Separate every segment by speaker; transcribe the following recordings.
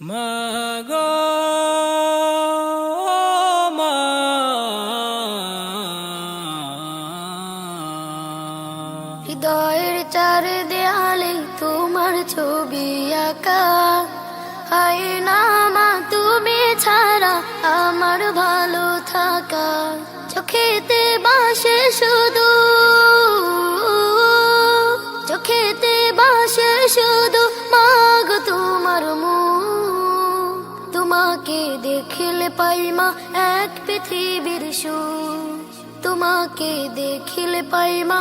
Speaker 1: মাগো মা,
Speaker 2: হৃদয়ের চার দেয়ালে তোমার ছবি আঁকা, হায় না মা তুমি ছাড়া আমার ভালো থাকা। চোখেতে বাসে শুধু, চোখেতে বাসে শুধু মাগো তোমার মুখ। তোমাকে দেখিলে পাই মা এক পৃথিবীর সুখ, তোমাকে দেখিলে পাই মা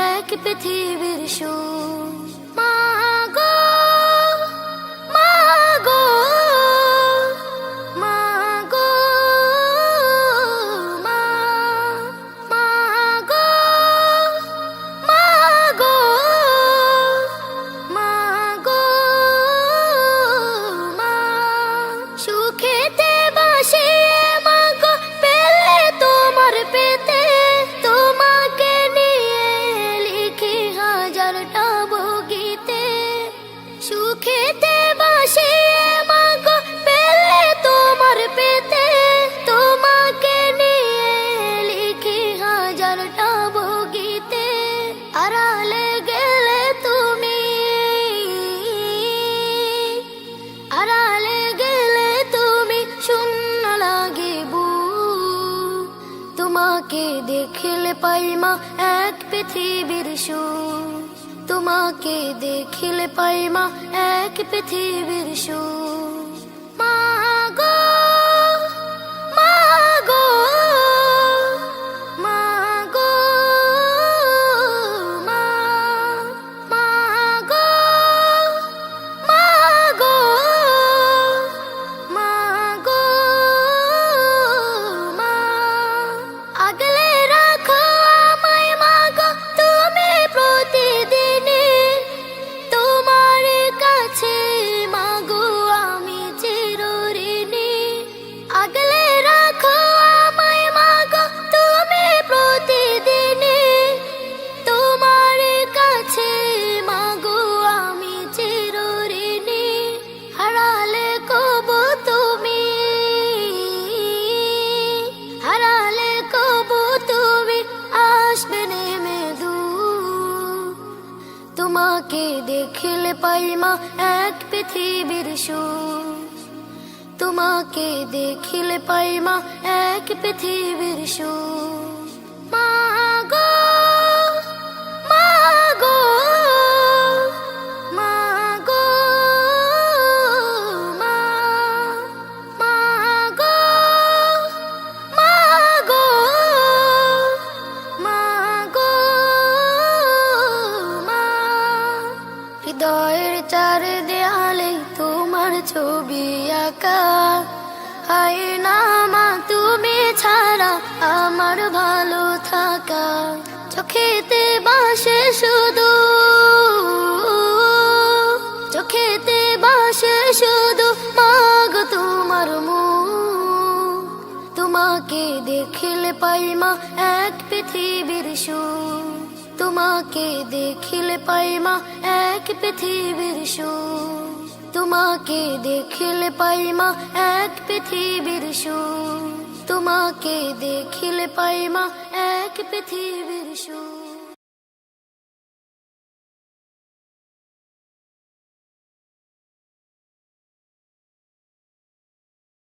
Speaker 2: এক পৃথিবীর সুখ। মাগো মাগো মাগো মা, মাগো মাগো মাগো মা। সুখেতে বাসে মাগো পেলে তোমার পেতে, তোমাকে নিয়ে লিখি হাজারটা বগিতে। সুখেতে বাসে মাগো পেলে তোমার পেতে, তোমাকে নিয়ে লিখি হাজারটা বগিতে। আড়ালে গেলে তুমি, আড়ালে গেলে তুমি শূন্য লাগে বুক। তোমাকে দেখিলে পাই মা এক পৃথিবীর সুখ, তোমাকে দেখিলে পাই মা এক পৃথিবীর সুখ। মাগো মাগো মাগো মা, মাগো মাগো মাগো মা। আগলে রাখো আমায় মাগো তুমি প্রতিদিনে, তোমার কাছে মাগো আমি চিরঋণী। আগলে রাখো আমায় মাগো তুমি প্রতিদিনে, তোমার কাছে মাগো আমি চিরঋণী। হারালে কবু তুমি, হারালে কবু তুমি আসবে নেমে দূর। তোমাকে দেখিলে পাই মা এক পৃথিবীর সুখ, তোমাকে দেখিলে পাই মা এক পৃথিবীর সুখ। মাগো মাগো মাগো মা, মাগো মাগো মাগো মা। হৃদয়ের চার দেয়ালে তোমার ছবি আঁকা, হায় না মা তুমি ছাড়া আমার ভালো থাকা। চোখেতে বাসে শুধু, চোখেতে বাসে শুধু মাগো তোমার মুখ। তোমাকে দেখিলে পাই মা এক পৃথিবীর সুখ, তোমাকে দেখিলে পাই মা এক পৃথিবীর সুখ। তোমাকে দেখিলে পাই মা এক পৃথিবীর সুখ, তোমাকে দেখিলে পাই মা এক পৃথিবীর সুখ।